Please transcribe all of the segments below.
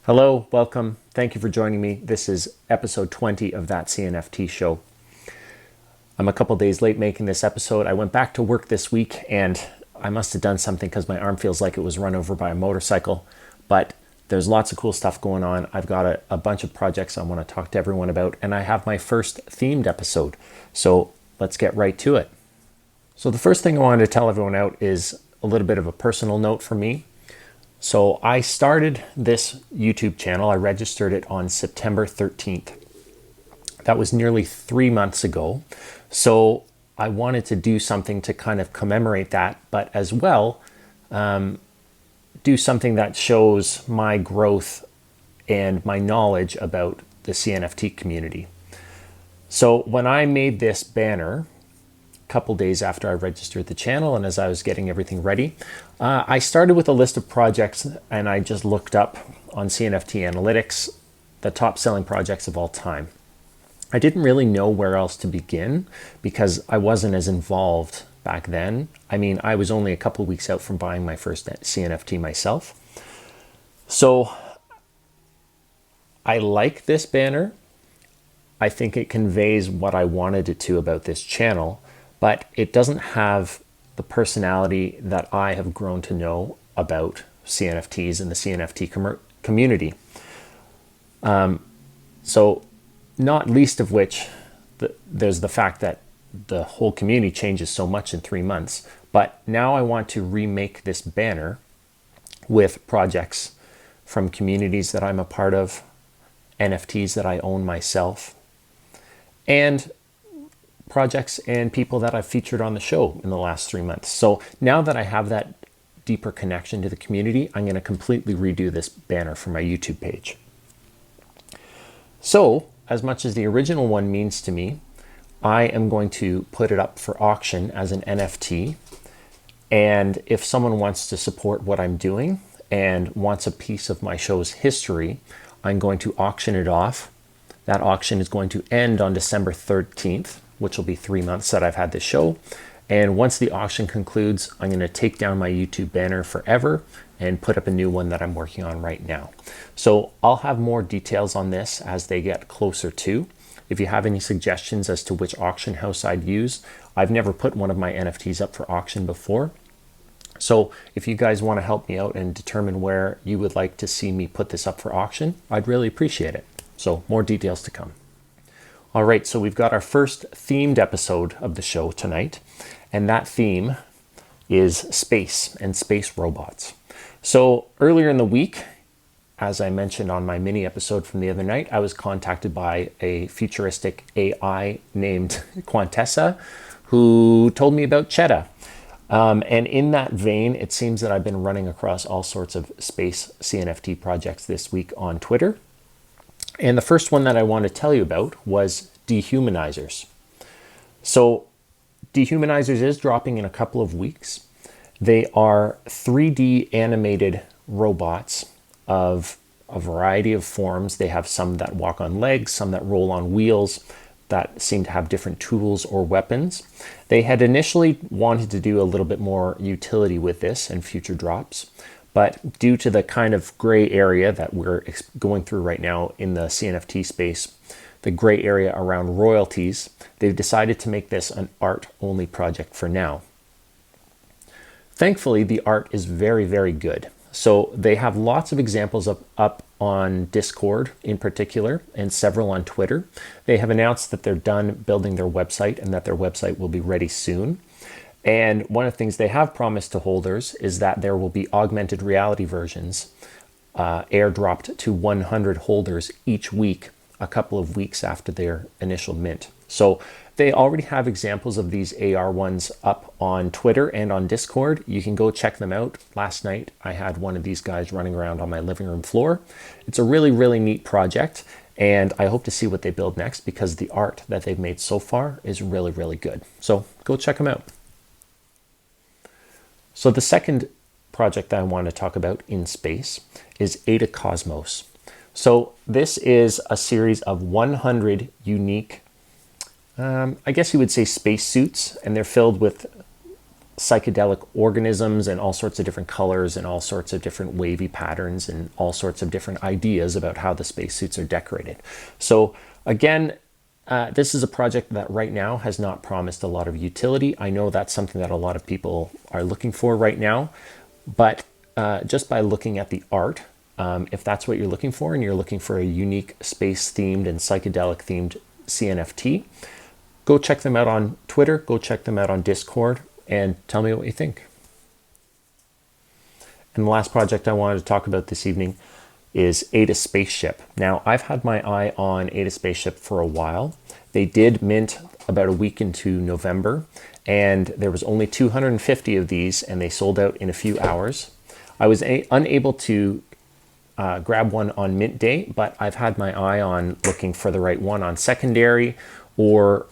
Hello, welcome. Thank you for joining me. This is episode 20 of That CNFT Show. I'm a couple days late making this episode. I went back to work this week and I must have done something because my arm feels like it was run over by a motorcycle. But there's lots of cool stuff going on. I've got a bunch of projects I want to talk to everyone about, and I have my first themed episode. So let's get right to it. So the first thing I wanted to tell everyone out is a little bit of a personal note for me. So I started this YouTube channel. I registered it on September 13th. That was nearly 3 months ago. So I wanted to do something to kind of commemorate that, but as well, do something that shows my growth and my knowledge about the CNFT community. So when I made this banner, couple days after I registered the channel and as I was getting everything ready, I started with a list of projects and I just looked up on CNFT Analytics the top selling projects of all time. I didn't really know where else to begin because I wasn't as involved back then. I mean, I was only a couple of weeks out from buying my first CNFT myself. So I like this banner. I think it conveys what I wanted it to about this channel, but it doesn't have the personality that I have grown to know about CNFTs and the CNFT community. So not least of which, there's the fact that the whole community changes so much in 3 months. But now I want to remake this banner with projects from communities that I'm a part of, NFTs that I own myself, and projects and people that I've featured on the show in the last 3 months. So now that I have that deeper connection to the community, I'm going to completely redo this banner for my YouTube page. So as much as the original one means to me, I am going to put it up for auction as an NFT. And if someone wants to support what I'm doing and wants a piece of my show's history, I'm going to auction it off. That auction is going to end on December 13th. Which will be 3 months that I've had this show. And once the auction concludes, I'm going to take down my YouTube banner forever and put up a new one that I'm working on right now. So I'll have more details on this as they get closer to. If you have any suggestions as to which auction house I'd use, I've never put one of my NFTs up for auction before. So if you guys want to help me out and determine where you would like to see me put this up for auction, I'd really appreciate it. So more details to come. All right, so we've got our first themed episode of the show tonight, and that theme is space and space robots. So earlier in the week, as I mentioned on my mini episode from the other night, I was contacted by a futuristic AI named Quantessa who told me about Cheetah. And in that vein, it seems that I've been running across all sorts of space CNFT projects this week on Twitter. And the first one that I want to tell you about was Dehumanizers. So Dehumanizers is dropping in a couple of weeks. They are 3D animated robots of a variety of forms. They have some that walk on legs, some that roll on wheels, that seem to have different tools or weapons. They had initially wanted to do a little bit more utility with this in future drops. But due to the kind of gray area that we're going through right now in the CNFT space, the gray area around royalties, they've decided to make this an art-only project for now. Thankfully, the art is very, very good. So they have lots of examples up on Discord in particular, and several on Twitter. They have announced that they're done building their website and that their website will be ready soon. And one of the things they have promised to holders is that there will be augmented reality versions airdropped to 100 holders each week, a couple of weeks after their initial mint. So they already have examples of these AR ones up on Twitter and on Discord. You can go check them out. Last night, I had one of these guys running around on my living room floor. It's a really, really neat project. And I hope to see what they build next because the art that they've made so far is really, really good. So go check them out. So the second project that I want to talk about in space is Eta Cosmos. So this is a series of 100 unique, I guess you would say spacesuits, and they're filled with psychedelic organisms and all sorts of different colors and all sorts of different wavy patterns and all sorts of different ideas about how the spacesuits are decorated. So again, this is a project that right now has not promised a lot of utility. I know that's something that a lot of people are looking for right now, but just by looking at the art, if that's what you're looking for and you're looking for a unique space-themed and psychedelic-themed CNFT, go check them out on Twitter, go check them out on Discord, and tell me what you think. And the last project I wanted to talk about this evening is Ada Spaceship. Now, I've had my eye on Ada Spaceship for a while. They did mint about a week into November, and there was only 250 of these, and they sold out in a few hours. I was unable to grab one on mint day, but I've had my eye on looking for the right one on secondary, or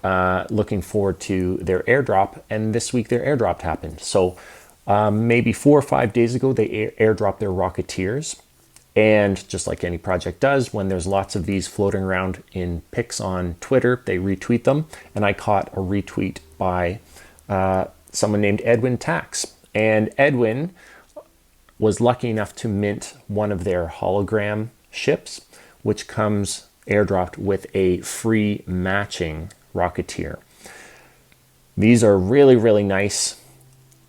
looking forward to their airdrop, and this week their airdrop happened. So maybe 4 or 5 days ago, they airdropped their Rocketeers, and just like any project does, when there's lots of these floating around in pics on Twitter, they retweet them, and I caught a retweet by someone named Edwin Tax, and Edwin was lucky enough to mint one of their hologram ships, which comes airdropped with a free matching Rocketeer. These are really, really nice.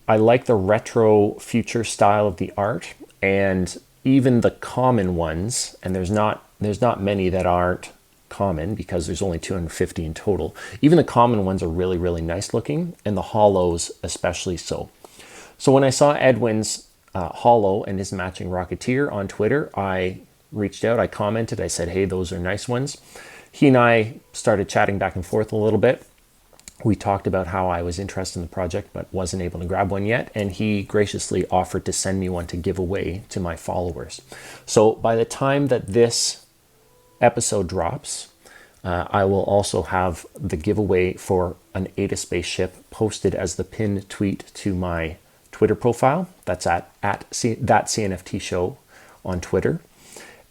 I like the retro future style of the art, and even the common ones, and there's not many that aren't common because there's only 250 in total. Even the common ones are really, really nice looking, and the hollows especially so. So when I saw Edwin's hollow and his matching Rocketeer on Twitter, I reached out, I commented, I said, hey, those are nice ones. He and I started chatting back and forth a little bit. We talked about how I was interested in the project but wasn't able to grab one yet, and he graciously offered to send me one to give away to my followers. So by the time that this episode drops, I will also have the giveaway for an Ada Spaceship posted as the pinned tweet to my Twitter profile. That's at that CNFT show on Twitter.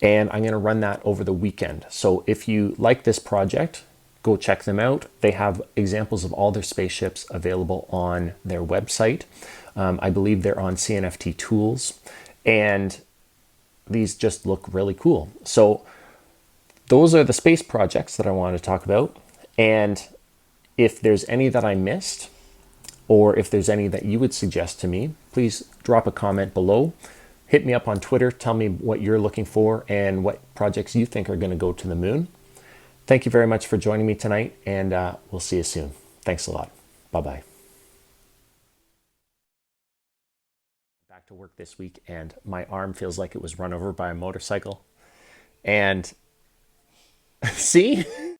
And I'm going to run that over the weekend. So if you like this project, go check them out. They have examples of all their spaceships available on their website. I believe they're on CNFT Tools, and these just look really cool. So those are the space projects that I want to talk about. And if there's any that I missed, or if there's any that you would suggest to me, please drop a comment below. Hit me up on Twitter. Tell me what you're looking for and what projects you think are going to go to the moon. Thank you very much for joining me tonight, and we'll see you soon. Thanks a lot. Bye-bye. Back to work this week, and my arm feels like it was run over by a motorcycle. And see?